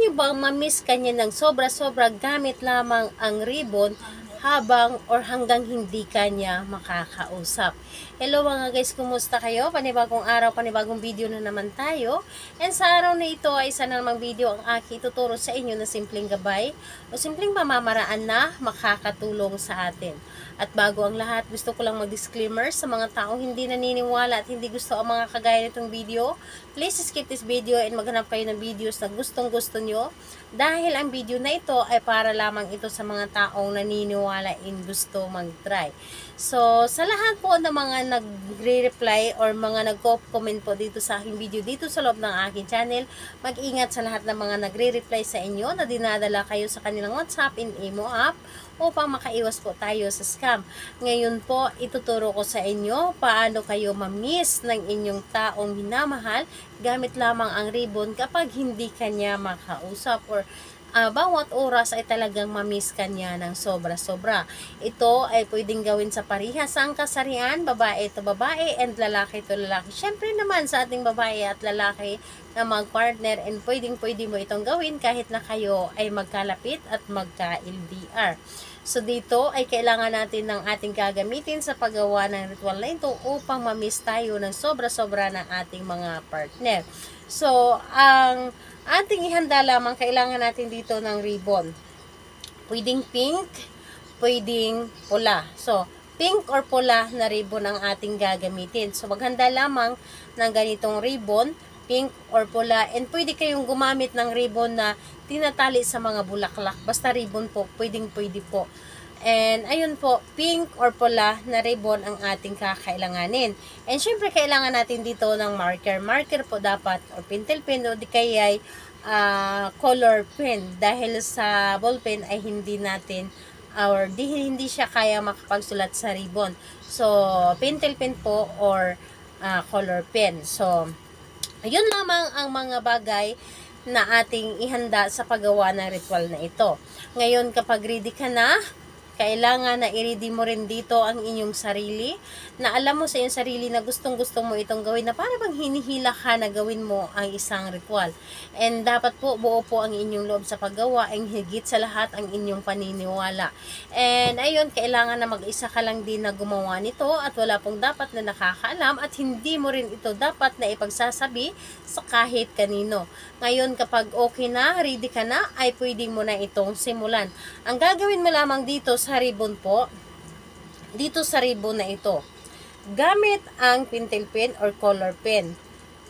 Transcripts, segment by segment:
nyo bang mamiss kanya ng sobra-sobra gamit lamang ang ribbon habang or hanggang hindi kanya makakausap? Hello mga guys, kumusta kayo? Panibagong araw, panibagong video na naman tayo. And sa araw na ito ay isa na namang video ang aking ituturo sa inyo na simpleng gabay o simpleng pamamaraan na makakatulong sa atin. At bago ang lahat, gusto ko lang mag-disclaimer sa mga taong hindi naniniwala at hindi gusto ang mga kagaya nitong video. Please skip this video and maghanap kayo ng videos na gustong gusto nyo. Dahil ang video na ito ay para lamang ito sa mga taong naniniwala in gusto mag-try. So, sa lahat po ng mga nagre-reply or mga nagko-comment po dito sa aking video, dito sa loob ng aking channel, mag-ingat sa lahat ng mga nagre-reply sa inyo na dinadala kayo sa kanilang WhatsApp and Imo app upang makaiwas po tayo sa scam. Ngayon po, ituturo ko sa inyo paano kayo ma-miss ng inyong taong minamahal gamit lamang ang ribbon kapag hindi kanya makausap or bawat oras ay talagang ma-miss kanya ng sobra-sobra. Ito ay pwedeng gawin sa parihas ang kasarian, babae to babae and lalaki to lalaki. Syempre naman sa ating babae at lalaki na mag-partner and pwedeng-pwede mo itong gawin kahit na kayo ay magkalapit at magka-LDR. So dito ay kailangan natin ng ating gagamitin sa paggawa ng ritual na ito upang ma-miss tayo ng sobra-sobra ng ating mga partner. So, ang ating ihanda lamang, kailangan natin dito ng ribbon. Pwedeng pink, pwedeng pula. So, pink or pula na ribbon ang ating gagamitin. So, maghanda lamang ng ganitong ribbon, pink or pula. And pwede kayong gumamit ng ribbon na tinatali sa mga bulaklak. Basta ribbon po, pwedeng-pwede po. And ayun po, pink or pula na ribbon ang ating kakailanganin. And syempre kailangan natin dito ng marker. Marker po dapat or pentel pen o di kaya color pen. Dahil sa ball pen ay hindi natin or hindi siya kaya makapagsulat sa ribbon. So, pentel pen po or color pen. So, ayun lamang ang mga bagay na ating ihanda sa paggawa ng ritual na ito. Ngayon, kapag ready ka na, kailangan na i-ready mo rin dito ang inyong sarili, na alam mo sa iyong sarili na gustong-gusto mo itong gawin, na para bang hinihila ka na gawin mo ang isang ritual. And dapat po buo po ang inyong loob sa paggawa, ang higit sa lahat ang inyong paniniwala. And ayun, kailangan na mag-isa ka lang din na gumawa nito at wala pong dapat na nakakaalam at hindi mo rin ito dapat na ipagsasabi sa kahit kanino. Ngayon, kapag okay na, ready ka na, ay pwede mo na itong simulan. Ang gagawin mo lamang dito sa ribbon po, dito sa ribbon na ito, gamit ang pentel pen or color pen.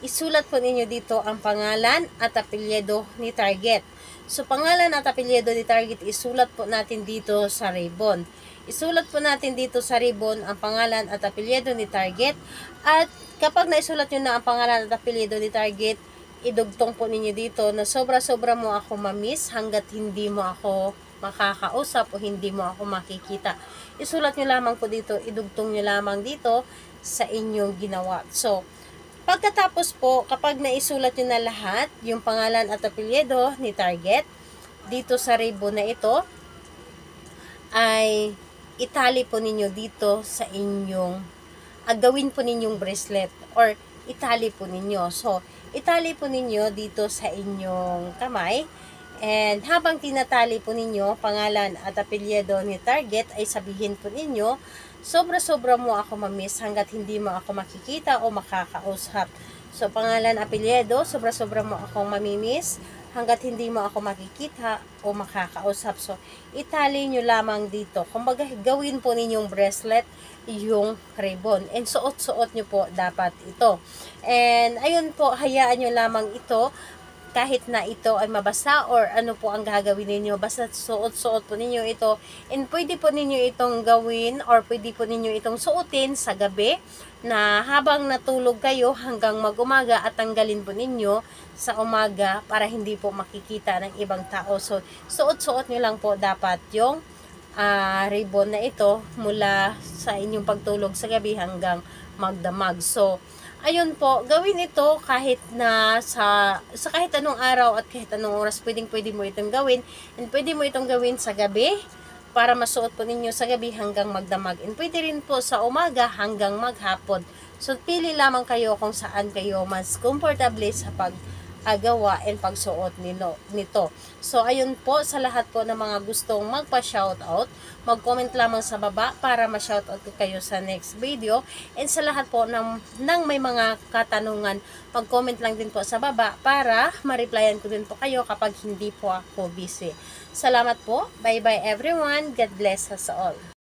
Isulat po ninyo dito ang pangalan at apelyido ni target. So, pangalan at apelyido ni target, isulat po natin dito sa ribbon. Isulat po natin dito sa ribbon ang pangalan at apelyido ni target. At kapag naisulat nyo na ang pangalan at apelyido ni target, idugtong po ninyo dito na sobra-sobra mo ako ma-miss hanggat hindi mo ako makakausap o hindi mo ako makikita. Isulat nyo lamang po dito, idugtong nyo lamang dito sa inyong ginawa. So, pagkatapos po, kapag naisulat nyo na lahat, yung pangalan at apelyido ni target, dito sa ribbon na ito, ay itali po ninyo dito sa inyong, gawin po ninyong bracelet or itali po ninyo. So, itali po ninyo dito sa inyong kamay. And habang tinatali po ninyo, pangalan at apelyido ni target, ay sabihin po ninyo, sobra-sobra mo ako ma-miss hanggat hindi mo ako makikita o makakausap. So, pangalan, apelyido, sobra-sobra mo akong mamimiss hanggat hindi mo ako makikita o makakausap. So, itali nyo lamang dito. Kumbaga, gawin po ninyong bracelet yung ribbon. And suot-suot nyo po dapat ito. And ayun po, hayaan nyo lamang ito kahit na ito ay mabasa or ano po ang gagawin ninyo, basta suot-suot po ninyo ito. And pwede po ninyo itong gawin or pwede po ninyo itong suotin sa gabi na habang natulog kayo hanggang mag-umaga at tanggalin po ninyo sa umaga para hindi po makikita ng ibang tao. So, suot-suot nyo lang po dapat yung ribbon na ito mula sa inyong pagtulog sa gabi hanggang magdamag. So, ayun po, gawin ito kahit na sa kahit anong araw at kahit anong oras, pwede mo itong gawin. And pwede mo itong gawin sa gabi para masuot po ninyo sa gabi hanggang magdamag. And pwede rin po sa umaga hanggang maghapon. So, pili lamang kayo kung saan kayo mas comfortable sa gawa and pagsuot nito. So, ayun po sa lahat po ng mga gustong magpa-shoutout, mag-comment lamang sa baba para ma-shoutout ko kayo sa next video. And sa lahat po ng may mga katanungan, mag-comment lang din po sa baba para ma-replyan ko din po kayo kapag hindi po ako busy. Salamat po. Bye-bye everyone. God bless us all.